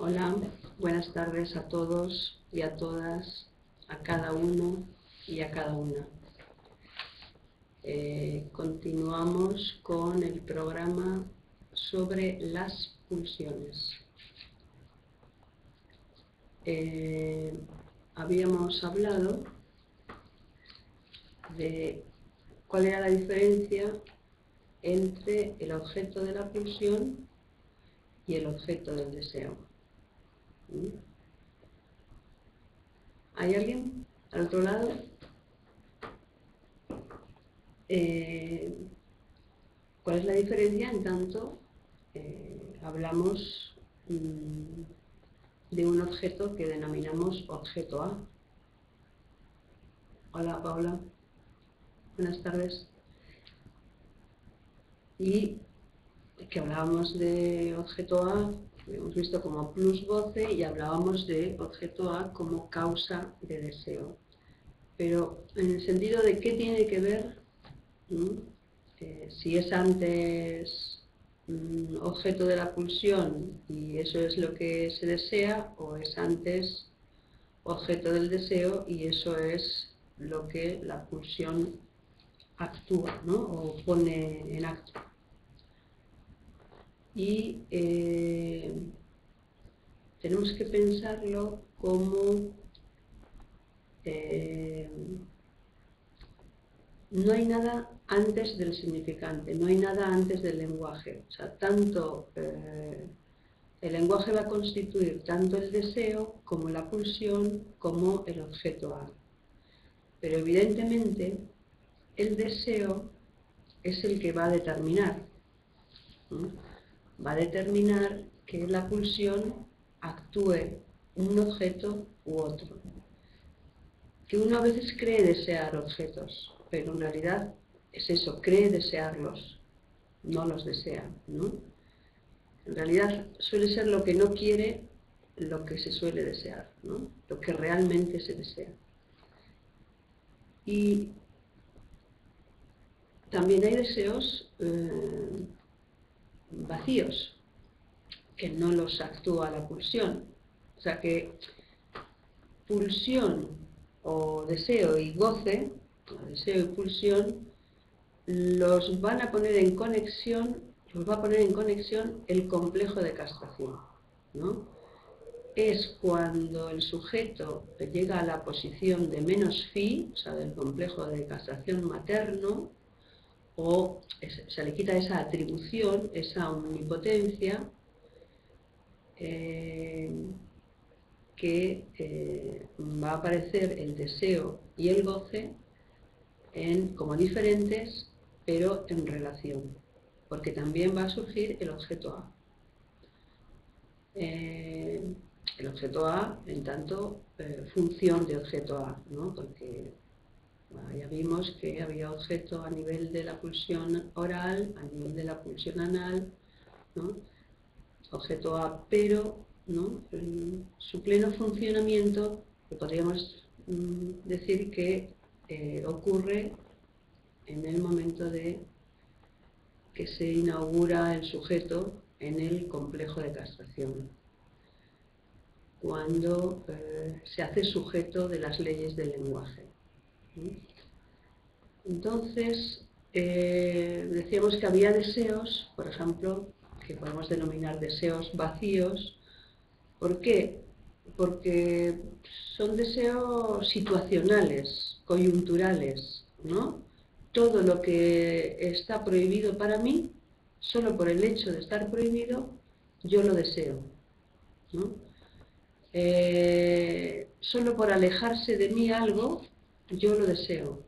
Hola, buenas tardes a todos y a todas, a cada uno y a cada una. Continuamos con el programa sobre las pulsiones. Habíamos hablado de cuál era la diferencia entre el objeto de la pulsión y el objeto del deseo. ¿Hay alguien al otro lado? ¿Cuál es la diferencia? En tanto, hablamos de un objeto que denominamos objeto A. Hola, Paula. Buenas tardes. Y que hablábamos de objeto A, que hemos visto como plus goce, y hablábamos de objeto A como causa de deseo. Pero en el sentido de qué tiene que ver, si es antes objeto de la pulsión y eso es lo que se desea, o es antes objeto del deseo y eso es lo que la pulsión actúa, ¿no? O pone en acto. Y tenemos que pensarlo como no hay nada antes del significante, no hay nada antes del lenguaje. O sea, tanto el lenguaje va a constituir tanto el deseo como la pulsión como el objeto A. Pero evidentemente el deseo es el que va a determinar. Va a determinar que la pulsión actúe un objeto u otro. Que uno a veces cree desear objetos, pero en realidad es eso, cree desearlos, no los desea, ¿no? En realidad suele ser lo que no quiere lo que se suele desear, ¿no? Lo que realmente se desea. Y también hay deseos vacíos, que no los actúa la pulsión. O sea que pulsión o deseo y goce, o deseo y pulsión, los van a poner en conexión, los va a poner en conexión el complejo de castración, ¿no? Es cuando el sujeto llega a la posición de menos phi, o sea, del complejo de castración materno, o se le quita esa atribución, esa omnipotencia, que va a aparecer el deseo y el goce como diferentes, pero en relación, porque también va a surgir el objeto A. El objeto A, en tanto, función de objeto A, ¿no? Porque ya vimos que había objeto a nivel de la pulsión oral, a nivel de la pulsión anal, ¿no? Objeto A, pero ¿no? Su pleno funcionamiento, podríamos decir que ocurre en el momento de que se inaugura el sujeto en el complejo de castración, cuando se hace sujeto de las leyes del lenguaje. Entonces, decíamos que había deseos, por ejemplo, que podemos denominar deseos vacíos. ¿Por qué? Porque son deseos situacionales, coyunturales, ¿no? Todo lo que está prohibido para mí, solo por el hecho de estar prohibido, yo lo deseo, ¿no? Solo por alejarse de mí algo, yo lo deseo,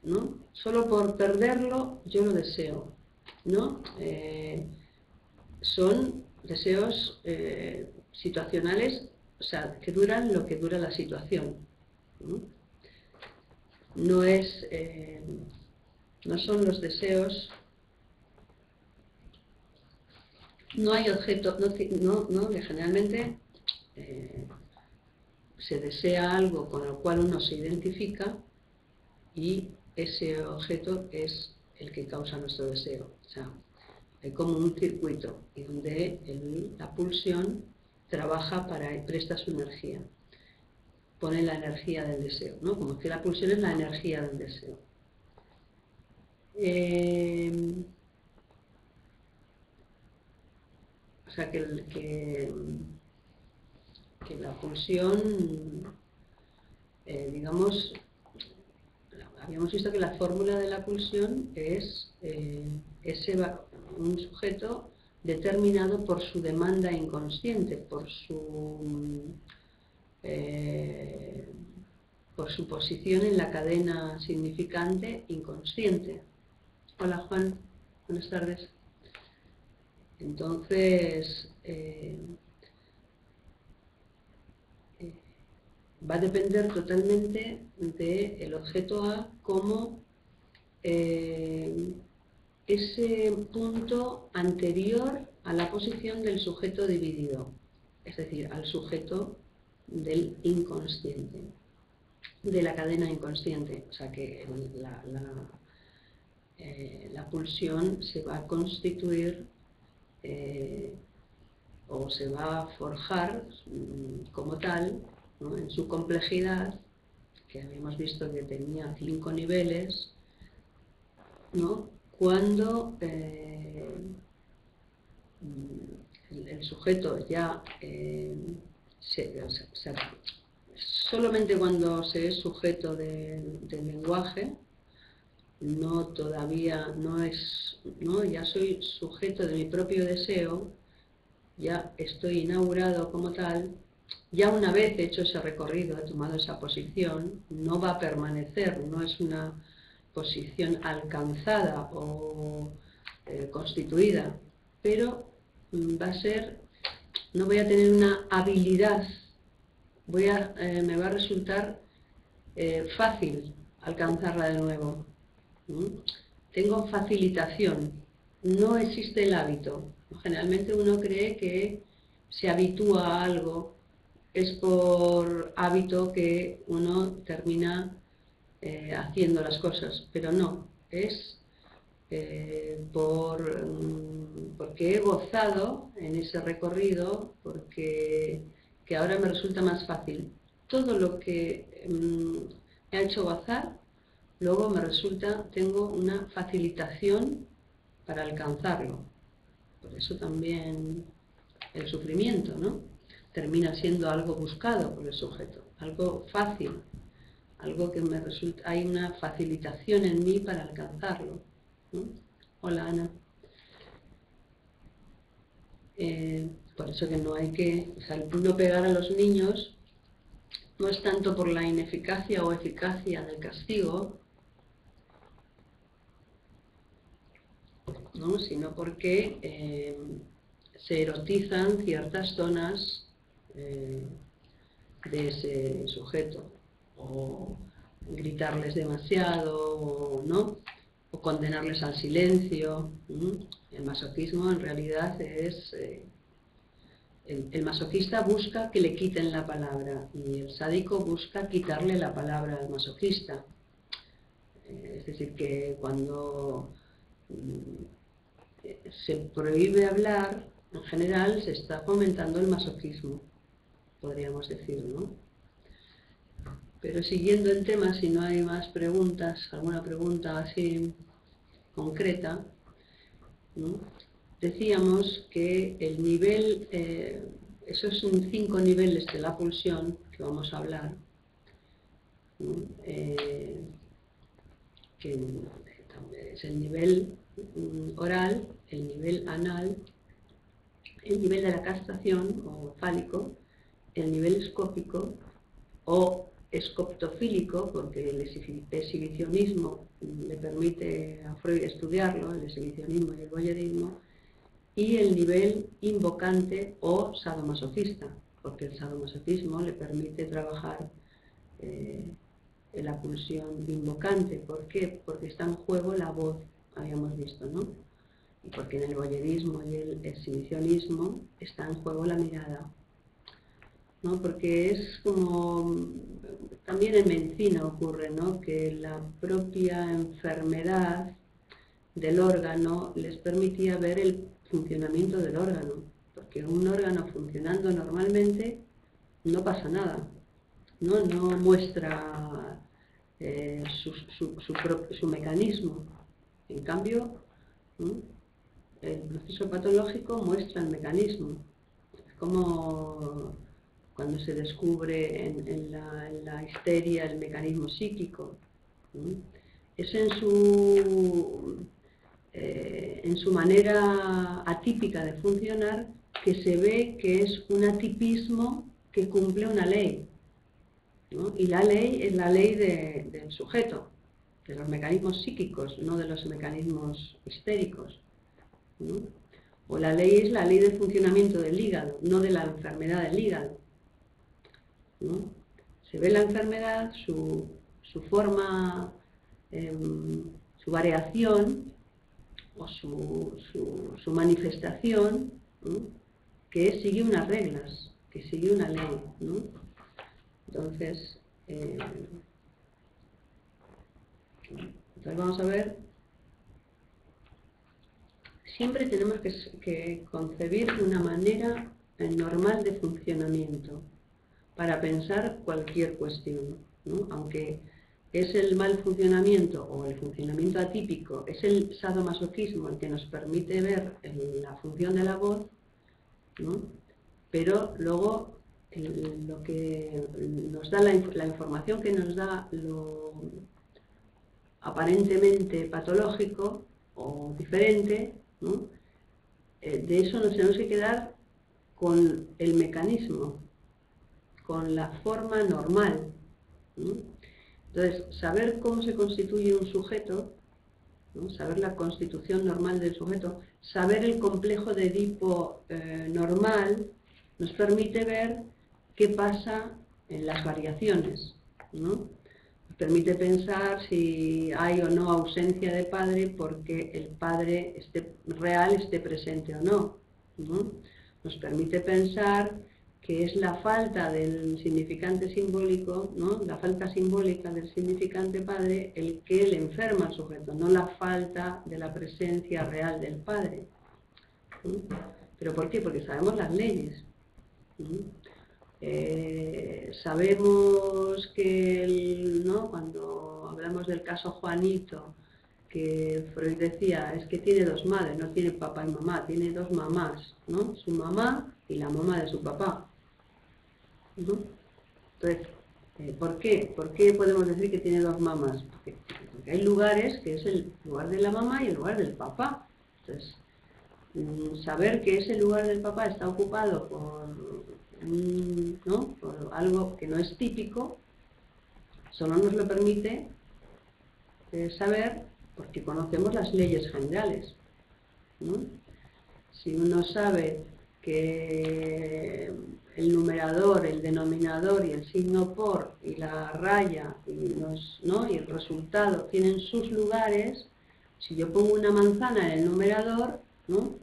¿no? Solo por perderlo, yo lo deseo, ¿no? Son deseos situacionales, o sea, que duran lo que dura la situación. No son los deseos, no hay objeto, que generalmente se desea algo con lo cual uno se identifica y ese objeto es el que causa nuestro deseo. O sea, hay como un circuito y donde la pulsión trabaja presta su energía, pone la energía del deseo, ¿no? Como que la pulsión es la energía del deseo. O sea que la pulsión, digamos, habíamos visto que la fórmula de la pulsión es un sujeto determinado por su demanda inconsciente, por su posición en la cadena significante inconsciente. Hola Juan, buenas tardes. Entonces, va a depender totalmente del objeto A como ese punto anterior a la posición del sujeto dividido, es decir, al sujeto del inconsciente, de la cadena inconsciente. O sea que la pulsión se va a constituir o se va a forjar como tal, ¿no? En su complejidad, que habíamos visto que tenía 5 niveles, ¿no? Cuando el sujeto ya solamente cuando se es sujeto del lenguaje, ya soy sujeto de mi propio deseo, ya estoy inaugurado como tal, ya una vez hecho ese recorrido, he tomado esa posición, no va a permanecer, no es una posición alcanzada o constituida, pero va a ser, no voy a tener una habilidad, me va a resultar fácil alcanzarla de nuevo. Tengo facilitación, no existe el hábito. Generalmente uno cree que se habitúa a algo, es por hábito que uno termina haciendo las cosas, pero no, es porque he gozado en ese recorrido, porque que ahora me resulta más fácil. Todo lo que me ha hecho gozar, luego me resulta, tengo una facilitación para alcanzarlo. Por eso también el sufrimiento, ¿no? Termina siendo algo buscado por el sujeto, algo fácil, algo que me resulta, hay una facilitación en mí para alcanzarlo, ¿no? Hola Ana. Por eso que no hay que, o sea, no pegar a los niños no es tanto por la ineficacia o eficacia del castigo, ¿no? Sino porque se erotizan ciertas zonas de ese sujeto, o gritarles demasiado, ¿no? O condenarles al silencio. El masoquismo en realidad es... el masoquista busca que le quiten la palabra y el sádico busca quitarle la palabra al masoquista. Es decir, que cuando se prohíbe hablar, en general se está fomentando el masoquismo, podríamos decir, ¿no? Pero siguiendo en tema, si no hay más preguntas, alguna pregunta así concreta, ¿no? Decíamos que el nivel, esos son 5 niveles de la pulsión que vamos a hablar, ¿no? Que es el nivel oral, el nivel anal, el nivel de la castración o fálico, el nivel escópico o escoptofílico, porque el exhibicionismo le permite a Freud estudiarlo, el exhibicionismo y el voyerismo, y el nivel invocante o sadomasoquista, porque el sadomasoquismo le permite trabajar la pulsión invocante. ¿Por qué? Porque está en juego la voz, habíamos visto, ¿no? Y porque en el voyerismo y el exhibicionismo está en juego la mirada, ¿no? Porque es como, también en medicina ocurre, ¿no? Que la propia enfermedad del órgano les permitía ver el funcionamiento del órgano, porque un órgano funcionando normalmente no pasa nada, no muestra su mecanismo. En cambio, ¿no?, el proceso patológico muestra el mecanismo. Es como cuando se descubre en la histeria el mecanismo psíquico, ¿no? Es en su manera atípica de funcionar que se ve que es un atipismo que cumple una ley, ¿no? Y la ley es la ley del sujeto, de los mecanismos psíquicos, no de los mecanismos histéricos, ¿no? O la ley es la ley del funcionamiento del hígado, no de la enfermedad del hígado, ¿no? Se ve la enfermedad, su forma, su variación o su manifestación, ¿no?, que sigue unas reglas, que sigue una ley, ¿no? Entonces vamos a ver, siempre tenemos que concebir una manera normal de funcionamiento para pensar cualquier cuestión, ¿no? Aunque es el mal funcionamiento o el funcionamiento atípico, es el sadomasoquismo el que nos permite ver la función de la voz, ¿no? Pero luego lo que nos da la información que nos da lo aparentemente patológico o diferente, ¿no?, de eso nos tenemos que quedar con el mecanismo, con la forma normal, ¿no? Entonces, saber cómo se constituye un sujeto, ¿no?, saber la constitución normal del sujeto, saber el complejo de Edipo normal, nos permite ver qué pasa en las variaciones, ¿no? Nos permite pensar si hay o no ausencia de padre porque el padre real esté presente o no, ¿no? Nos permite pensar que es la falta del significante simbólico, ¿no?, la falta simbólica del significante padre el que le enferma al sujeto, no la falta de la presencia real del padre, ¿no? ¿Pero por qué? Porque sabemos las leyes, ¿no? Sabemos que, ¿no?, cuando hablamos del caso Juanito, que Freud decía, es que tiene dos madres, no tiene papá y mamá, tiene dos mamás, ¿no?, su mamá y la mamá de su papá, ¿no? Entonces, ¿por qué? ¿Por qué podemos decir que tiene dos mamás? Porque hay lugares que es el lugar de la mamá y el lugar del papá. Entonces, saber que ese lugar del papá está ocupado ¿no?, por algo que no es típico, solo nos lo permite saber porque conocemos las leyes generales, ¿no? Si uno sabe que el numerador, el denominador y el signo por y la raya ¿no?, y el resultado tienen sus lugares, si yo pongo una manzana en el numerador, ¿no?,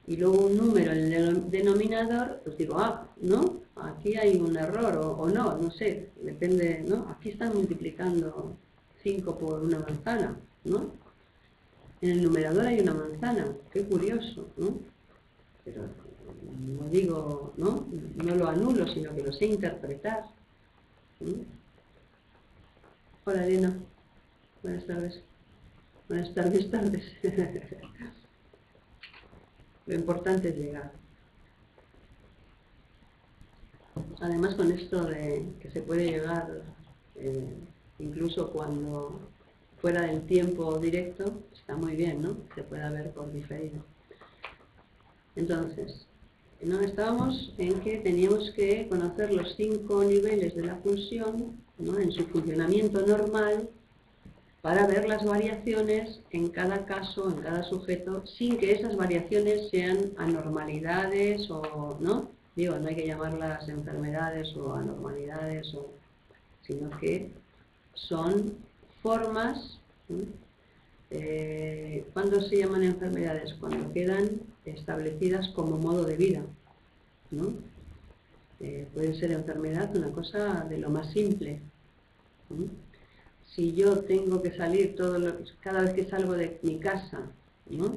y luego un número en el denominador, pues digo, ¿no?, aquí hay un error o no, no sé, depende, ¿no? Aquí están multiplicando 5 por una manzana, ¿no? En el numerador hay una manzana, qué curioso, ¿no? Pero no digo, ¿no?, no lo anulo, sino que lo sé interpretar, ¿no? Hola, Elena. Buenas tardes. Buenas tardes, tardes. Lo importante es llegar. Además, con esto de que se puede llegar incluso cuando fuera del tiempo directo, está muy bien, ¿no?, se pueda ver por diferido. Entonces, ¿no?, estábamos en que teníamos que conocer los 5 niveles de la pulsión, ¿no?, en su funcionamiento normal, para ver las variaciones en cada caso, en cada sujeto, sin que esas variaciones sean anormalidades o, ¿no? Digo, no hay que llamarlas enfermedades o anormalidades, sino que son formas, ¿no? ¿Cuándo se llaman enfermedades? Cuando quedan establecidas como modo de vida, ¿no? Puede ser enfermedad una cosa de lo más simple, ¿no? si yo tengo que salir cada vez que salgo de mi casa, ¿no?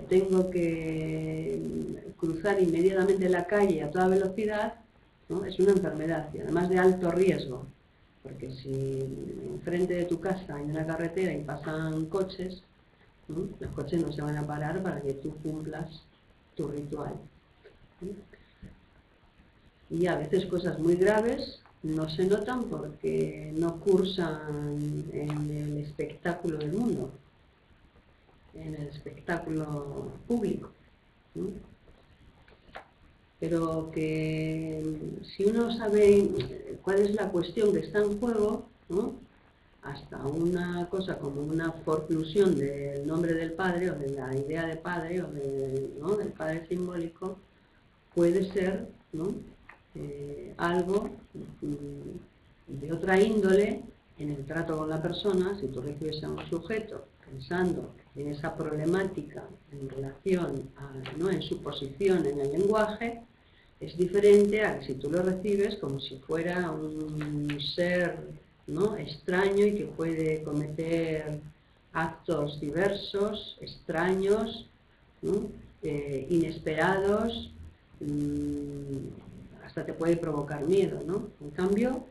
Tengo que cruzar inmediatamente la calle a toda velocidad, ¿no? Es una enfermedad y además de alto riesgo, porque si enfrente de tu casa hay una carretera y pasan coches, ¿no? Los coches no se van a parar para que tú cumplas tu ritual, ¿no? Y a veces cosas muy graves no se notan porque no cursan en el espectáculo del mundo, en el espectáculo público, ¿no? Pero que si uno sabe cuál es la cuestión que está en juego, ¿no? Hasta una cosa como una forclusión del nombre del padre o de la idea de padre o ¿no? del padre simbólico puede ser, ¿no? Algo de otra índole en el trato con la persona. Si tú recibes a un sujeto pensando en esa problemática en relación a, ¿no? en su posición en el lenguaje, es diferente a que si tú lo recibes como si fuera un ser, ¿no? extraño y que puede cometer actos diversos, extraños, ¿no? Inesperados, hasta te puede provocar miedo, ¿no? En cambio,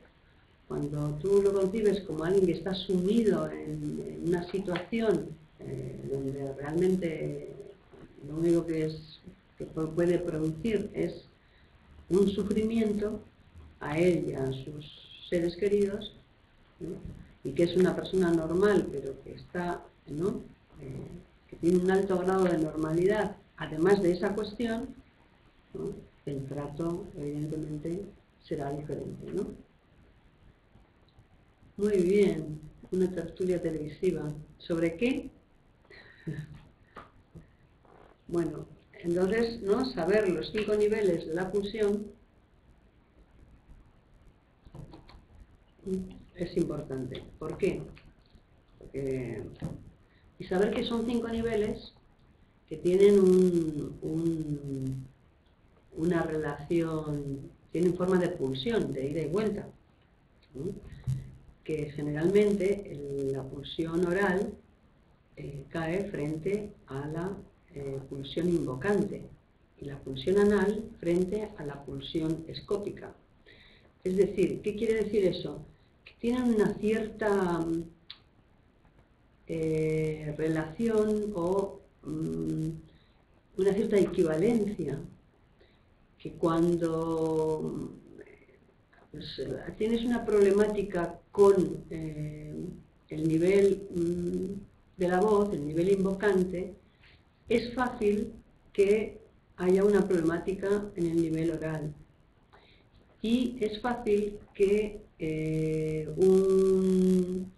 cuando tú lo concibes como alguien que está sumido en una situación donde realmente lo único que puede producir es un sufrimiento a él y a sus seres queridos, ¿no? Y que es una persona normal, pero que está, ¿no? Que tiene un alto grado de normalidad, además de esa cuestión, ¿no? El trato, evidentemente, será diferente, ¿no? Muy bien, una tertulia televisiva. ¿Sobre qué? Bueno, entonces, ¿no? Saber los 5 niveles de la pulsión es importante. ¿Por qué? Y saber que son 5 niveles que tienen una relación, tienen forma de pulsión, de ida y vuelta, ¿no? Que generalmente la pulsión oral cae frente a la pulsión invocante y la pulsión anal frente a la pulsión escópica. Es decir, ¿qué quiere decir eso? Que tienen una cierta relación o una cierta equivalencia, que cuando pues, tienes una problemática con el nivel de la voz, el nivel invocante, es fácil que haya una problemática en el nivel oral. Y es fácil que un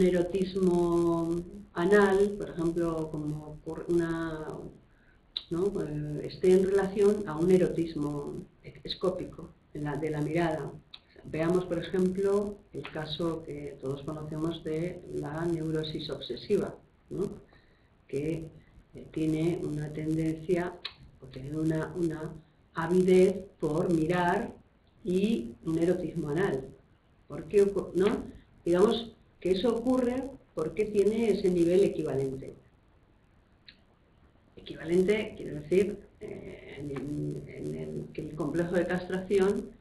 erotismo anal, por ejemplo, como ¿no? esté en relación a un erotismo escópico de la mirada. Veamos, por ejemplo, el caso que todos conocemos de la neurosis obsesiva, ¿no? Que tiene una tendencia o tiene una avidez por mirar y un erotismo anal. ¿Por qué ocurre? ¿No? Digamos que eso ocurre porque tiene ese nivel equivalente. Equivalente quiere decir que el complejo de castración,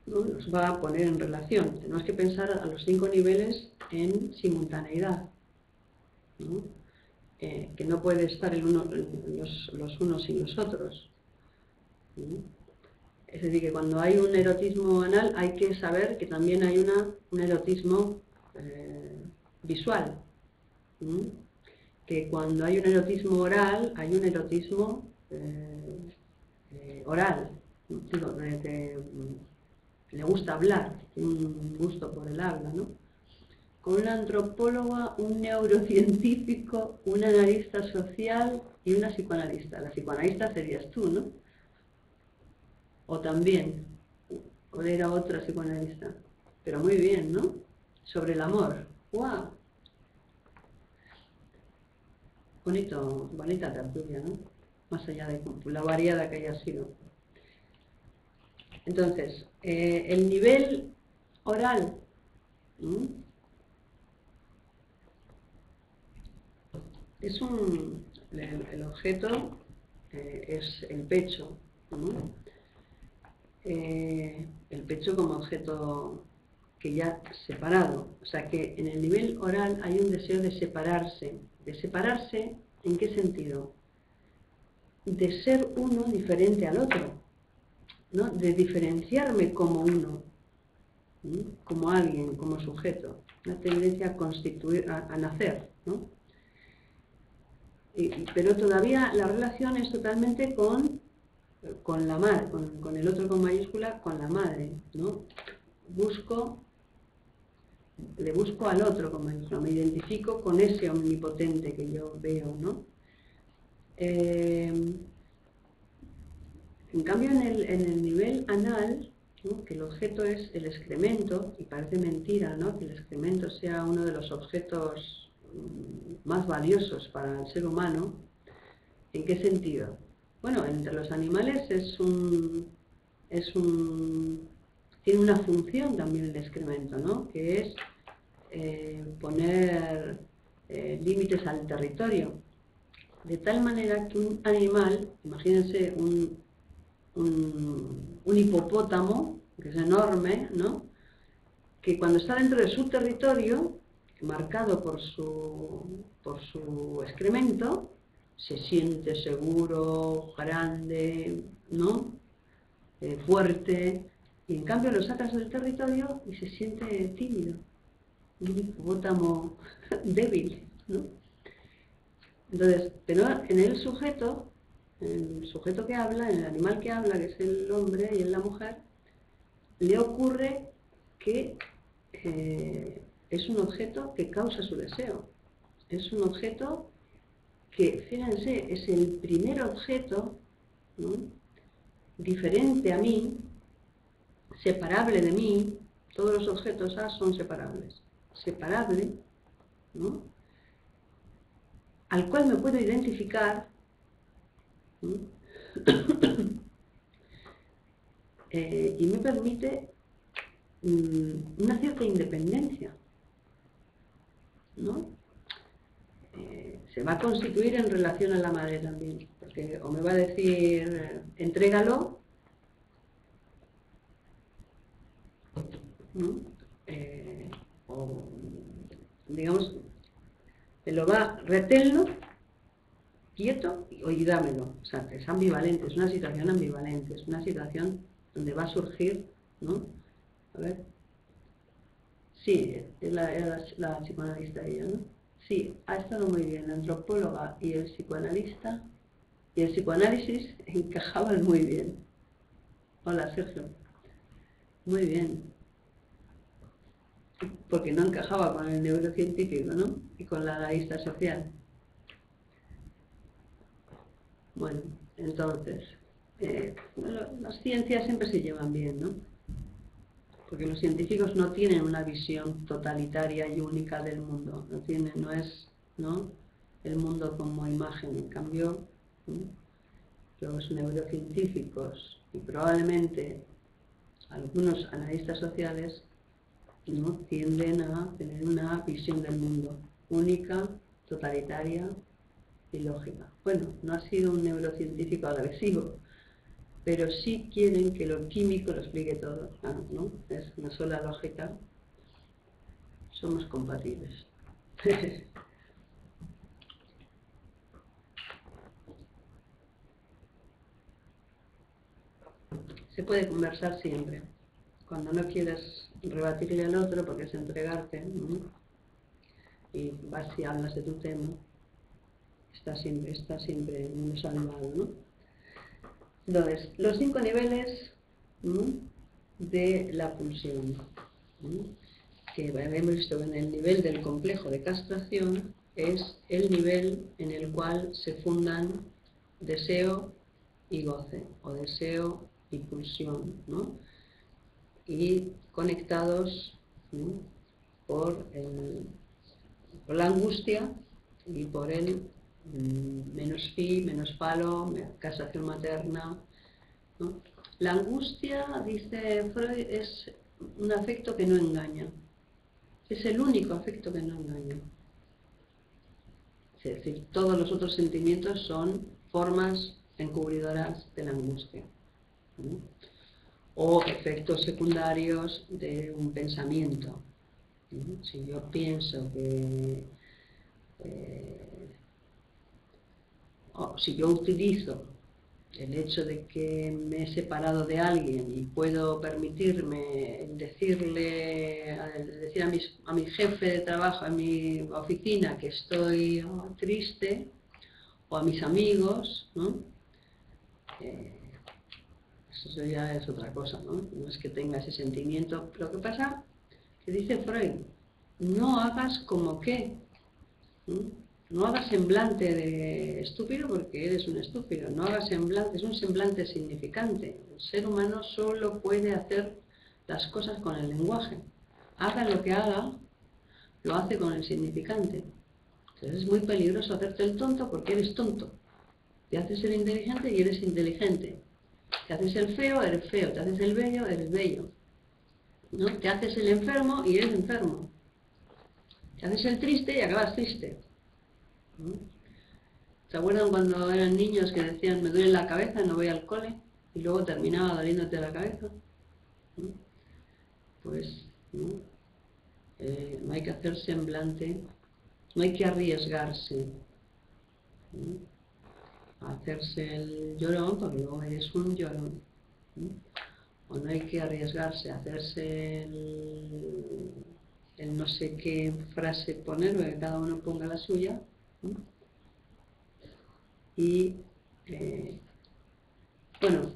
¿no? nos va a poner en relación. Tenemos que pensar a los 5 niveles en simultaneidad, ¿no? Que no puede estar los unos sin los otros, ¿no? Es decir, que cuando hay un erotismo anal hay que saber que también hay un erotismo visual, ¿no? Que cuando hay un erotismo oral hay un erotismo oral, digo, le gusta hablar, tiene un gusto por el habla, ¿no? Con una antropóloga, un neurocientífico, un analista social y una psicoanalista. La psicoanalista serías tú, ¿no? O también, o era otra psicoanalista. Pero muy bien, ¿no? Sobre el amor. ¡Guau! Bonita tertulia, ¿no? Más allá de la variada que haya sido. Entonces, el nivel oral ¿Mm? El objeto es el pecho, ¿no? El pecho como objeto que ya separado, o sea que en el nivel oral hay un deseo de separarse. ¿De separarse en qué sentido? De ser uno diferente al otro, ¿no? De diferenciarme como uno, ¿no? Como alguien, como sujeto, una tendencia a constituir, a nacer, ¿no? Pero todavía la relación es totalmente con la madre, con el otro con mayúscula, con la madre, ¿no? Le busco al otro con mayúscula, me identifico con ese omnipotente que yo veo, ¿no? En cambio, en el nivel anal, ¿no? Que el objeto es el excremento, y parece mentira, ¿no? Que el excremento sea uno de los objetos más valiosos para el ser humano. ¿En qué sentido? Bueno, entre los animales tiene una función también el excremento, ¿no? Que es poner límites al territorio. De tal manera que un animal, imagínense un hipopótamo, que es enorme, ¿no? Que cuando está dentro de su territorio, marcado por su excremento, se siente seguro, grande, ¿no? Fuerte, y en cambio lo sacas del territorio y se siente tímido, un hipopótamo débil, ¿no? Entonces, pero en el sujeto que habla, en el animal que habla, que es el hombre y en la mujer, le ocurre que es un objeto que causa su deseo. Es un objeto que, fíjense, es el primer objeto, ¿no? Diferente a mí, separable de mí. Todos los objetos A son separables. Separable, ¿no? Al cual me puedo identificar, ¿no? Y me permite una cierta independencia, ¿no? Se va a constituir en relación a la madre también, porque o me va a decir, entrégalo, ¿no? O, digamos, me lo va, reténlo, quieto, y dámelo. O sea, es ambivalente, es una situación ambivalente, es una situación donde va a surgir, ¿no? A ver. Sí, es la psicoanalista ella, ¿no? Sí, ha estado muy bien, la antropóloga y el psicoanalista, y el psicoanálisis encajaban muy bien. Hola, Sergio. Muy bien. Porque no encajaba con el neurocientífico, ¿no? Y con la analista social. Bueno, entonces, las ciencias siempre se llevan bien, ¿no? Porque los científicos no tienen una visión totalitaria y única del mundo, no es, ¿no?, el mundo como imagen. En cambio, ¿no?, los neurocientíficos y probablemente algunos analistas sociales, ¿no?, tienden a tener una visión del mundo única, totalitaria y lógica. Bueno, no ha sido un neurocientífico agresivo, pero sí quieren que lo químico lo explique todo, ¿no? Es una sola lógica. Somos compatibles. Se puede conversar siempre. Cuando no quieres rebatirle al otro porque es entregarte, ¿no?, y vas y hablas de tu tema, está siempre uno salvado, ¿no? Entonces, los 5 niveles, ¿no?, de la pulsión, ¿no?, que hemos visto en el nivel del complejo de castración, es el nivel en el cual se fundan deseo y goce, o deseo y pulsión, ¿no?, y conectados, ¿no?, por la angustia y por el menos pi, menos palo, castración materna, ¿no? La angustia, dice Freud, es un afecto que no engaña. Es el único afecto que no engaña. Es decir, todos los otros sentimientos son formas encubridoras de la angustia, ¿no? O efectos secundarios de un pensamiento, ¿no? Si yo pienso que, o si yo utilizo el hecho de que me he separado de alguien y puedo permitirme decir a mi jefe de trabajo, en mi oficina, que estoy triste, o a mis amigos, ¿no? Eso ya es otra cosa, ¿no? No es que tenga ese sentimiento. Lo que pasa, que dice Freud, no hagas como que, ¿no? No hagas semblante de estúpido porque eres un estúpido, no hagas semblante, es un semblante significante. El ser humano solo puede hacer las cosas con el lenguaje. Haga lo que haga, lo hace con el significante. Entonces es muy peligroso hacerte el tonto porque eres tonto. Te haces el inteligente y eres inteligente. Te haces el feo, eres feo. Te haces el bello, eres bello, ¿no? Te haces el enfermo y eres enfermo. Te haces el triste y acabas triste, ¿no? ¿Se acuerdan cuando eran niños que decían me duele la cabeza, no voy al cole? Y luego terminaba doliéndote la cabeza, ¿no? Pues no, no hay que hacer semblante, no hay que arriesgarse, ¿no? A hacerse el llorón porque luego eres un llorón, ¿no? O no hay que arriesgarse a hacerse el no sé qué frase poner, que cada uno ponga la suya, ¿no? Y bueno,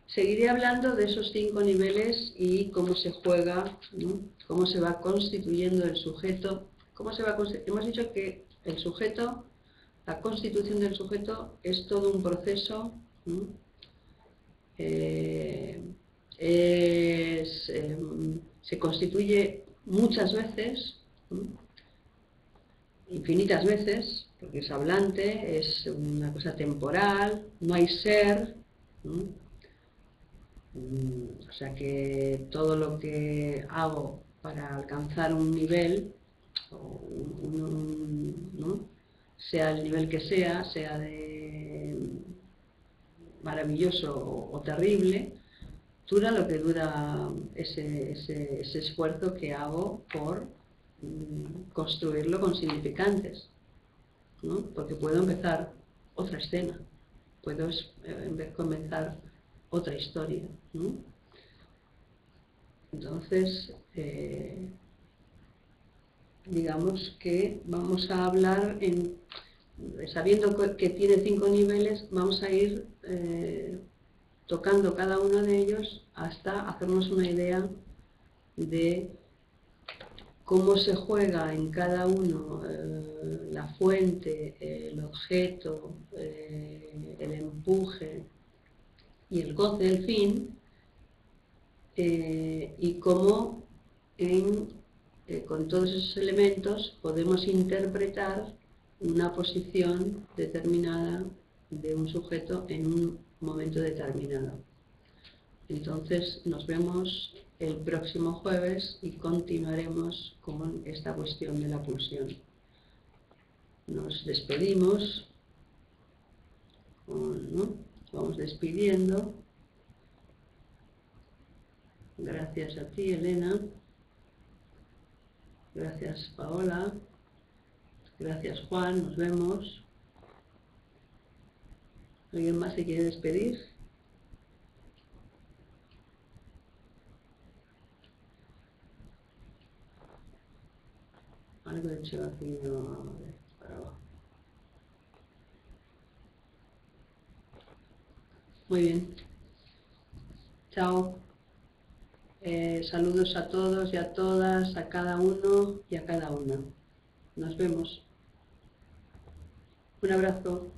seguiré hablando de esos 5 niveles y cómo se juega, ¿no? Cómo se va constituyendo el sujeto. Hemos dicho que el sujeto, la constitución del sujeto es todo un proceso, ¿no? Se constituye muchas veces, ¿no? Infinitas veces, porque es hablante, es una cosa temporal, no hay ser, ¿no? O sea que todo lo que hago para alcanzar un nivel, ¿no? Sea el nivel que sea de maravilloso o terrible, dura lo que dura ese esfuerzo que hago por construirlo con significantes, ¿no? Porque puedo empezar otra escena, puedo comenzar otra historia, ¿no? Entonces, digamos que vamos a hablar, sabiendo que tiene 5 niveles, vamos a ir tocando cada uno de ellos hasta hacernos una idea de cómo se juega en cada uno la fuente, el objeto, el empuje y el goce, el fin, y cómo con todos esos elementos podemos interpretar una posición determinada de un sujeto en un momento determinado. Entonces nos vemos el próximo jueves y continuaremos con esta cuestión de la pulsión. Nos despedimos, ¿no? Vamos despidiendo. Gracias a ti, Elena. Gracias, Paola. Gracias, Juan. Nos vemos. ¿Alguien más se quiere despedir? Algo de hecho aquí para abajo. Muy bien. Chao. Saludos a todos y a todas, a cada uno y a cada una. Nos vemos. Un abrazo.